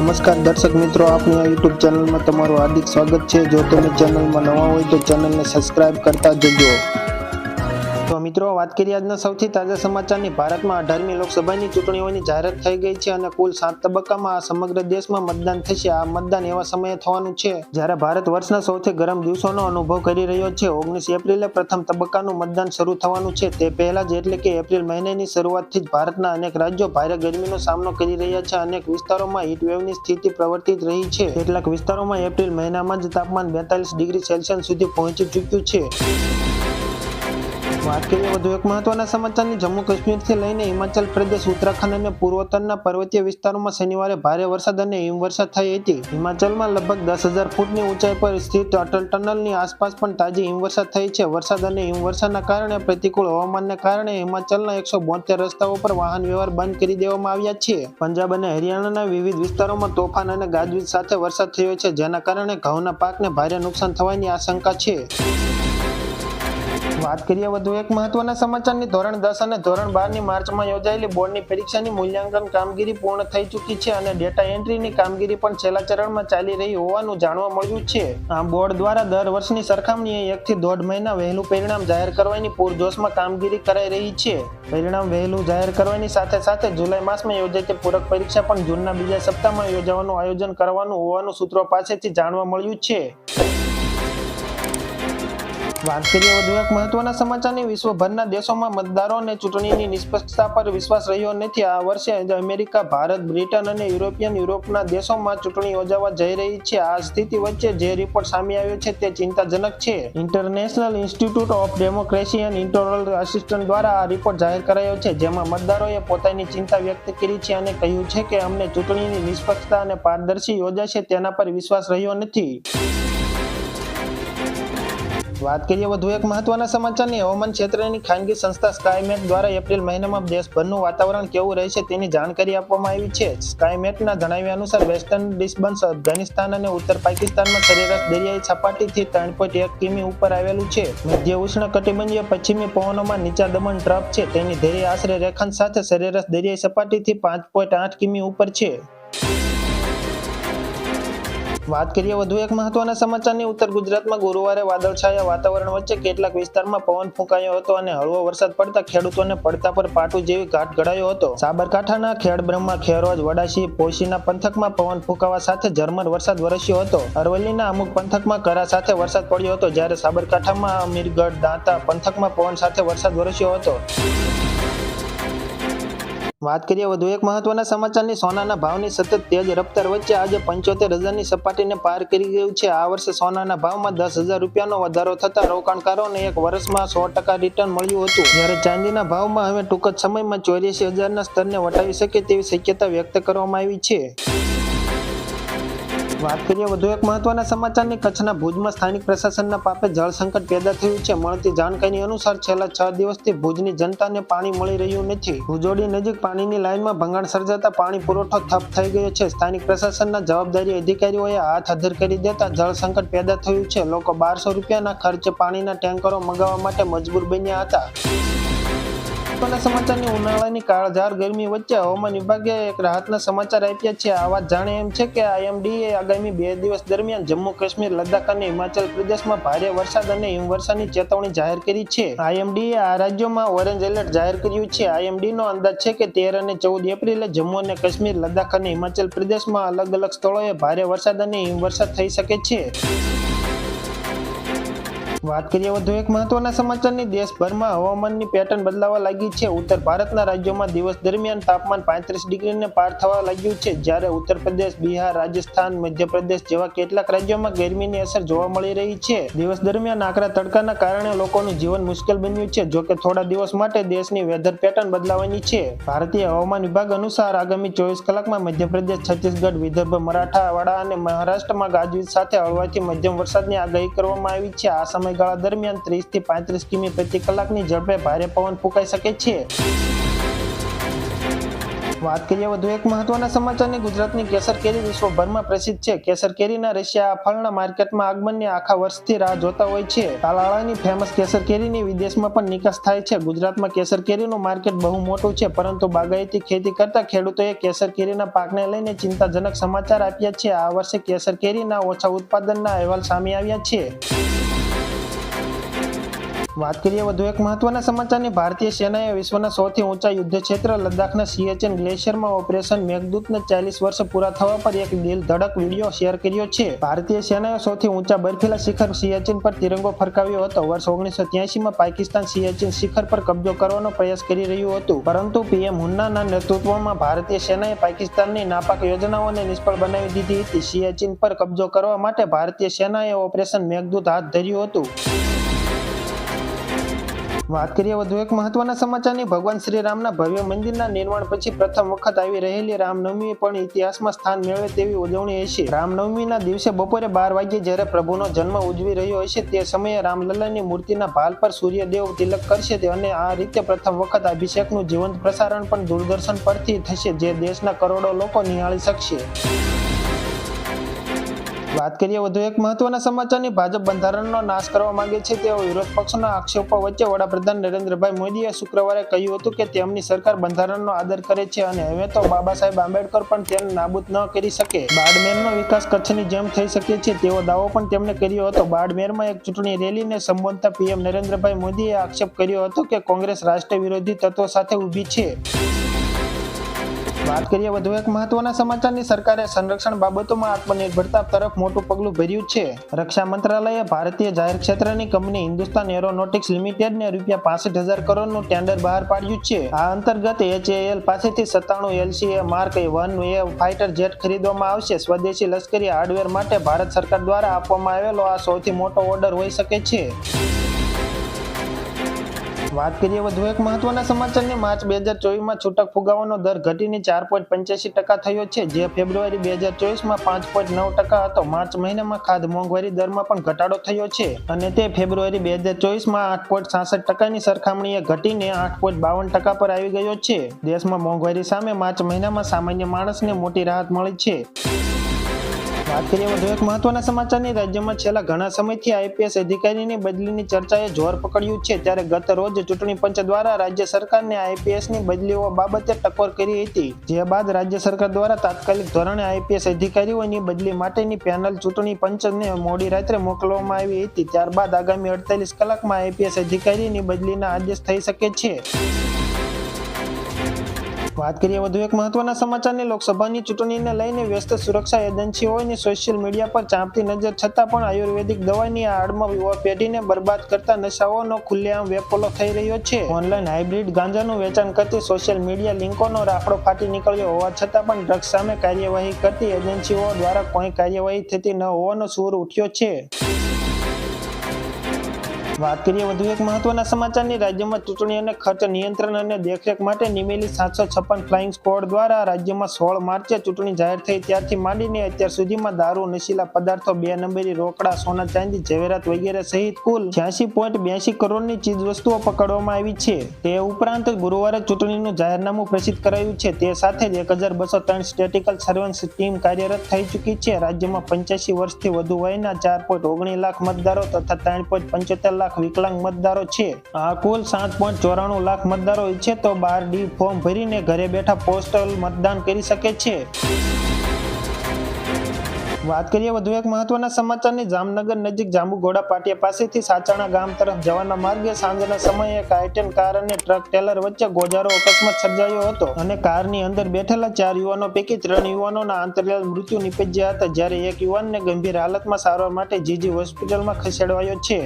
નમસ્કાર દર્શક મિત્રો, આપની આ યુટ્યુબ ચેનલમાં તમારું હાર્દિક સ્વાગત છે। જો તમે ચેનલમાં નવા હોય તો ચેનલને સબસ્ક્રાઇબ કરતા જજો। તો મિત્રો, વાત કરીએ આજના સૌથી તાજા સમાચારની। ભારતમાં 18મી લોકસભાની ચૂંટણીઓની જાહેરાત થઈ ગઈ છે અને કુલ 7 તબક્કામાં આ સમગ્ર દેશમાં મતદાન થશે। આ મતદાન એવા સમયે થવાનું છે જ્યારે ભારત વર્ષના સૌથી ગરમ દિવસોનો અનુભવ કરી રહ્યો છે। 19 એપ્રિલે પ્રથમ તબક્કાનું મતદાન શરૂ થવાનું છે। તે પહેલા જ એટલે કે એપ્રિલ મહિનાની શરૂઆતથી જ ભારતના અનેક રાજ્યો ભારે ગરમીનો સામનો કરી રહ્યા છે। અનેક વિસ્તારોમાં હીટવેવની સ્થિતિ પ્રવર્તિત રહી છે। કેટલાક વિસ્તારોમાં એપ્રિલ મહિનામાં જ તાપમાન 42 ડિગ્રી સેલ્સિયસ સુધી પહોંચી ચૂક્યું છે। વાત કરીએ વધુ એક મહત્વના સમાચારની। જમ્મુ કાશ્મીરથી લઈને હિમાચલ પ્રદેશ, ઉત્તરાખંડ અને પૂર્વોત્તરના પર્વતીય વિસ્તારોમાં શનિવારે ભારે વરસાદ અને હિમવર્ષા થઈ હતી। હિમાચલમાં લગભગ 10,000 ફૂટની ઊંચાઈ પર સ્થિત અટલ ટનલની આસપાસ પણ તાજી હિમવર્ષા થઈ છે। વરસાદ અને હિમવર્ષાના કારણે પ્રતિકૂળ હવામાનને કારણે હિમાચલના 172 રસ્તાઓ પર વાહન વ્યવહાર બંધ કરી દેવામાં આવ્યા છે। પંજાબ અને હરિયાણાના વિવિધ વિસ્તારોમાં તોફાન અને ગાજવીજ સાથે વરસાદ થયો છે, જેના કારણે ઘઉંના પાકને ભારે નુકસાન થવાની આશંકા છે। વાત કરીએ વધુ એક મહત્વના સમાચારની। ધોરણ 10 અને ધોરણ 12ની માર્ચમાં યોજાયેલી બોર્ડની પરીક્ષાની મૂલ્યાંકન કામગીરી પૂર્ણ થઈ ચૂકી છે અને ડેટા એન્ટ્રીની કામગીરી પણ છેલ્લા ચરણમાં ચાલી રહી હોવાનું જાણવા મળ્યું છે। આ બોર્ડ દ્વારા દર વર્ષની સરખામણીએ 1 થી 1.5 મહિના વહેલું પરિણામ જાહેર કરવાની પૂરજોશમાં કામગીરી કરાઈ રહી છે। પરિણામ વહેલું જાહેર કરવાની સાથે સાથે જુલાઈ માસમાં યોજાતી પૂરક પરીક્ષા પણ જૂનના બીજા સપ્તાહમાં યોજવાનું આયોજન કરવાનું હોવાનું સૂત્રો પાસેથી જાણવા મળ્યું છે। વાત કરીએ વધુ એક મહત્વના સમાચારની। વિશ્વભરના દેશોમાં મતદારોને ચૂંટણીની નિષ્પક્ષતા પર વિશ્વાસ રહ્યો નથી। આ વર્ષે અમેરિકા, ભારત, બ્રિટન અને યુરોપના દેશોમાં ચૂંટણી યોજાવા જઈ રહી છે। આ સ્થિતિ વચ્ચે જે રિપોર્ટ સામે આવ્યો છે તે ચિંતાજનક છે। International institute of democracy and internal assistant દ્વારા આ રિપોર્ટ જાહેર કરાયો છે, જેમાં મતદારોએ પોતાની ચિંતા વ્યક્ત કરી છે અને કહ્યું છે કે અમને ચૂંટણીની નિષ્પક્ષતા અને પારદર્શી યોજાશે તેના પર વિશ્વાસ રહ્યો નથી। વાત કરીએ વધુ એક મહત્વના સમાચારની। હવામાન ક્ષેત્રની ખાનગી સંસ્થા સ્કાયમેટ દ્વારા એપ્રિલ મહિનામાં દેશભરનું વાતાવરણ કેવું રહેશે તેની જાણકારી આપવામાં આવી છે। સ્કાયમેટના જણાવ્યા અનુસાર વેસ્ટર્ન ડિસ્ટર્બન્સ અફઘાનિસ્તાન અને ઉત્તર પાકિસ્તાનમાં સરેરાશ દરિયાઈ સપાટીથી 3.1 કિમી ઉપર આવેલું છે। મધ્ય ઉષ્ણકટિબંધીય પશ્ચિમી પવનોમાં નીચા દબાણ ટ્રફ છે, તેની ધરી આશરે રેખાંશ સાથે સરેરાશ દરિયાઈ સપાટીથી 5.8 કિમી ઉપર છે। વાત કરીએ વધુ એક મહત્વના સમાચારની। ઉત્તર ગુજરાતમાં ગુરુવારે વાદળછાયા વાતાવરણ વચ્ચે કેટલાક વિસ્તારમાં પવન ફૂંકાયો હતો અને હળવો વરસાદ પડતા ખેડૂતોને પડતા પર પાટું જેવી ઘાટ ઘડાયો હતો। સાબરકાંઠાના ખેડબ્રહ્મા, ખેરોજ, વડાશી, પોશીના પંથકમાં પવન ફૂંકાવા સાથે ઝરમર વરસાદ વરસ્યો હતો। અરવલ્લીના અમુક પંથકમાં કરા સાથે વરસાદ પડ્યો હતો, જ્યારે સાબરકાંઠામાં અમીરગઢ, દાંતા પંથકમાં પવન સાથે વરસાદ વરસ્યો હતો। વાત કરીએ વધુ એક મહત્વના સમાચારની। સોનાના ભાવની સતત તેજ રફતાર વચ્ચે આજે 75,000ની સપાટીને પાર કરી ગયું છે। આ વર્ષે સોનાના ભાવમાં 10,000 રૂપિયાનો વધારો થતા રોકાણકારોને એક વર્ષમાં 100% રિટર્ન મળ્યું હતું, જ્યારે ચાંદીના ભાવમાં હવે ટૂંક જ સમયમાં 84,000ના સ્તરને વટાવી શકે તેવી શક્યતા વ્યક્ત કરવામાં આવી છે। વાત કરીએ વધુ એક મહત્વના સમાચારની। કચ્છના ભુજમાં સ્થાનિક પ્રશાસનના પાપે જળ સંકટ પેદા થયું છે। મળતી જાણકારી અનુસાર છેલ્લા 6 દિવસથી ભુજની જનતાને પાણી મળી રહ્યું નથી। ભુજોડી નજીક પાણીની લાઇનમાં ભંગાણ સર્જાતા પાણી પુરવઠો ઠપ થઈ ગયો છે। સ્થાનિક પ્રશાસનના જવાબદારી અધિકારીઓએ હાથ અધ્ધર કરી દેતા જળ સંકટ પેદા થયું છે। લોકો 1200 રૂપિયાના ખર્ચે પાણીના ટેન્કરો મંગાવવા માટે મજબૂર બન્યા હતા। સમાચારની। ઉનાળાની કાળઝાળ ગરમી વચ્ચે હવામાન વિભાગે એક રાહતના સમાચાર આપ્યા છે। આ વાત જાણે એમ છે કે IMDએ આગામી 2 દિવસ દરમિયાન જમ્મુ કાશ્મીર, લદ્દાખ અને હિમાચલ પ્રદેશમાં ભારે વરસાદ અને હિમવર્ષાની ચેતવણી જાહેર કરી છે। IMDએ આ રાજ્યોમાં ઓરેન્જ એલર્ટ જાહેર કર્યું છે। IMDનો અંદાજ છે કે 13 અને 14 એપ્રિલે જમ્મુ અને કાશ્મીર, લદ્દાખ અને હિમાચલ પ્રદેશમાં અલગ-અલગ સ્થળોએ ભારે વરસાદ અને હિમવર્ષા થઈ શકે છે। વાત કરીએ વધુ એક મહત્વના સમાચારની। દેશભરમાં હવામાનની પેટર્ન બદલાવા લાગી છે। ઉત્તર ભારતના રાજ્યોમાં દિવસ દરમિયાન તાપમાન 35 ડિગ્રીને પાર થવા લાગ્યું છે, જ્યારે ઉત્તર પ્રદેશ, બિહાર, રાજસ્થાન, મધ્યપ્રદેશ જેવા કેટલાક રાજ્યોમાં ગરમીની અસર જોવા મળી રહી છે। દિવસ દરમિયાન આકરા તડકાના કારણે લોકોનું જીવન મુશ્કેલ બન્યું છે। જોકે થોડા દિવસ માટે દેશની વેધર પેટર્ન બદલાવાની છે। ભારતીય હવામાન વિભાગ અનુસાર આગામી 24 કલાકમાં મધ્યપ્રદેશ, છત્તીસગઢ, વિદર્ભ, મરાઠવાડા અને મહારાષ્ટ્રમાં ગાજવીજ સાથે હળવાથી મધ્યમ વરસાદની આગાહી કરવામાં આવી છે। આ સમયગાળા દરમિયાન 30 થી 35 કિમી પ્રતિ કલાકની ઝડપે ભારે પવન ફૂંકાઈ શકે છે। વાત કરીએ વધુ એક મહત્વના સમાચારની. ગુજરાતની કેસર કેરી વિશ્વભરમાં પ્રસિદ્ધ છે. કેસર કેરીના રશિયા ફળના માર્કેટમાં આગમનની આખા વર્ષથી રાહ જોતા હોય છે. તાલાળાની ફેમસ કેસર કેરીની વિદેશમાં પણ નિકાસ થાય છે. ગુજરાતમાં કેસર કેરીનું માર્કેટ બહુ મોટું છે, પરંતુ બાગાયતી ખેતી કરતા ખેડૂતોએ કેસર કેરીના પાકને લઈને ચિંતાજનક સમાચાર આપ્યા છે. આ વર્ષે કેસર કેરીના ઓછા ઉત્પાદનના અહેવાલ સામે આવ્યા છે. વાત કરીએ વધુ એક મહત્વના સમાચારની. ભારતીય સેનાએ વિશ્વના સૌથી ઊંચા યુદ્ધ ક્ષેત્ર લદ્દાખના સિયાચીન ગ્લેશિયરમાં ઓપરેશન મેઘદૂતના 40 વર્ષ પૂરા થવા પર એક દિલ ધડક વિડીયો શેર કર્યો છે. ભારતીય સેનાએ સૌથી ઊંચા બર્ફીલા શિખર સિયાચીન પર તિરંગો ફરકાવ્યો હતો. વર્ષ 1983માં પાકિસ્તાન સિયાચીન શિખર પર કબજો કરવાનો પ્રયાસ કરી રહ્યું હતું, પરંતુ પીએમ હુન્નાના નેતૃત્વમાં ભારતીય સેનાએ પાકિસ્તાનની નાપાક યોજનાઓને નિષ્ફળ બનાવી દીધી હતી. સિયાચીન પર કબજો કરવા માટે ભારતીય સેનાએ ઓપરેશન મેઘદૂત હાથ ધર્યું હતું. વાત કરીએ વધુ એક મહત્વના સમાચારની. ભગવાન શ્રી રામના ભવ્ય મંદિરના નિર્માણ પછી પ્રથમ વખત આવી રહેલી રામનવમી પણ ઇતિહાસમાં સ્થાન મેળવે તેવી ઉજવણી હશે. રામનવમીના દિવસે બપોરે 12 વાગ્યે જ્યારે પ્રભુનો જન્મ ઉજવી રહ્યો હશે તે સમયે રામલલ્લાની મૂર્તિના ભાલ પર સૂર્યદેવ તિલક કરશે અને આ રીતે પ્રથમ વખત અભિષેકનું જીવંત પ્રસારણ પણ દૂરદર્શન પરથી થશે, જે દેશના કરોડો લોકો નિહાળી શકશે. વાત કરીએ વધુ એક મહત્વના સમાચારની. ભાજપ બંધારણનો નાશ કરવા માંગે છે તેવો વિરોધ પક્ષના આક્ષેપો વચ્ચે વડાપ્રધાન નરેન્દ્રભાઈ મોદીએ શુક્રવારે કહ્યું હતું કે તેમની સરકાર બંધારણનો આદર કરે છે અને હવે તો બાબા સાહેબ આંબેડકર પણ તેને નાબૂદ ન કરી શકે. બાડમેરનો વિકાસ કચ્છની જેમ થઈ શકે છે તેવો દાવો પણ તેમણે કર્યો હતો. બાડમેરમાં એક ચૂંટણી રેલીને સંબોધતા પીએમ નરેન્દ્રભાઈ મોદીએ આક્ષેપ કર્યો હતો કે કોંગ્રેસ રાષ્ટ્ર વિરોધી તત્વો સાથે ઊભી છે. વાત કરીએ વધુ એક મહત્વના સમાચારની. સરકારે સંરક્ષણ બાબતોમાં આત્મનિર્ભરતા તરફ મોટું પગલું ભર્યું છે. રક્ષા મંત્રાલયે ભારતીય જાહેર ક્ષેત્રની કંપની હિન્દુસ્તાન એરોનોટિક્સ લિમિટેડને ₹65,000 કરોડનું ટેન્ડર બહાર પાડ્યું છે. આ અંતર્ગત HAL પાસેથી 97 LCA mark 1A fighter jet ખરીદવામાં આવશે. સ્વદેશી લશ્કરી હાર્ડવેર માટે ભારત સરકાર દ્વારા આપવામાં આવેલો આ સૌથી મોટો ઓર્ડર હોઈ શકે છે. વાત કરીએ વધુ એક મહત્વના સમાચારની. માર્ચ 2024માં છૂટક ફુગાવાનો દર ઘટીને 4.85% થયો છે, જે ફેબ્રુઆરી 2024માં 5.9% હતો. માર્ચ મહિનામાં ખાદ્ય મોંઘવારી દરમાં પણ ઘટાડો થયો છે અને તે ફેબ્રુઆરી 2024માં 8.66%ની સરખામણીએ ઘટીને 8.52% પર આવી ગયો છે. દેશમાં મોંઘવારી સામે માર્ચ મહિનામાં સામાન્ય માણસને મોટી રાહત મળી છે. વાત કરીએ વધુ એક મહત્વના સમાચારની. રાજ્યમાં છેલ્લા ઘણા સમયથી IPS અધિકારીની બદલીની ચર્ચાએ જોર પકડ્યું છે, ત્યારે ગત રોજ ચૂંટણી પંચ દ્વારા રાજ્ય સરકારને IPSની બદલીઓ બાબતે ટકોર કરી હતી. જે બાદ રાજ્ય સરકાર દ્વારા તાત્કાલિક ધોરણે IPS અધિકારીઓની બદલી માટેની પેનલ ચૂંટણી પંચને મોડી રાત્રે મોકલવામાં આવી હતી. ત્યારબાદ આગામી 48 કલાકમાં IPS અધિકારીની બદલીના આદેશ થઈ શકે છે. વાત કરીએ વધુ એક મહત્વના સમાચારની. લોકસભાની ચૂંટણીને લઈને વ્યસ્ત સુરક્ષા એજન્સીઓની સોશિયલ મીડિયા પર ચાંપતી નજર છતાં પણ આયુર્વેદિક દવાની આડમાં યુવા પેઢીને બરબાદ કરતા નશાઓનો ખુલ્લેઆમ વેપોલો થઈ રહ્યો છે. ઓનલાઈન હાઇબ્રિડ ગાંજાનું વેચાણ કરતી સોશિયલ મીડિયા લિંકોનો રાફડો ફાટી નીકળ્યો હોવા છતાં પણ ડ્રગ્સ સામે કાર્યવાહી કરતી એજન્સીઓ દ્વારા કોઈ કાર્યવાહી થતી ન હોવાનો સૂર ઉઠ્યો છે. વાત કરીએ વધુ એક મહત્વના સમાચારની. રાજ્યમાં ચૂંટણી અને ખર્ચ નિયંત્રણ અને દેખરેખ માટે નિમેલી 756 ફ્લાઇંગ સ્ક્વોડ દ્વારા રાજ્યમાં 16 માર્ચે ચૂંટણી જાહેર થઈ ત્યારથી માંડીને અત્યાર સુધીમાં દારૂ, નશીલા પદાર્થો, 2 નંબરી રોકડા, સોના ચાંદી, ઝવેરાત વગેરે સહિત કુલ 86.82 કરોડની ચીજવસ્તુઓ પકડવામાં આવી છે. તે ઉપરાંત ગુરુવારે ચૂંટણીનું જાહેરનામું પ્રસિદ્ધ કરાયું છે. તે સાથે જ 1203 સ્ટેટિકલ સર્વેલન્સ ટીમ કાર્યરત થઈ ચૂકી છે. રાજ્યમાં 85 વર્ષથી વધુ વયના 4.19 લાખ મતદારો તથા 3.75 લાખ વિકલાંગ મતદારો છે. આ કુલ 7.94 લાખ મતદારો ઈચ્છે તો 12D ફોર્મ ભરીને ઘરે બેઠા પોસ્ટલ મતદાન કરી શકે છે. વાત કરીએ વધુ એક મહત્વના સમાચારની. જામનગર નજીક જાંબુઘોડા પાટિયા પાસેથી સાચાણા ગામ તરફ જવાના માર્ગે સાંજના સમયે એક I-10 કાર અને ટ્રક ટેલર વચ્ચે ગોજારો અકસ્માત સર્જાયો હતો અને કારની અંદર બેઠેલા 4 યુવાનો પૈકી 3 યુવાનોના આંતરિયાળ મૃત્યુ નીપજ્યા હતા, જ્યારે એક યુવાનને ગંભીર હાલતમાં સારવાર માટે જીજી હોસ્પિટલમાં ખસેડવાયો છે.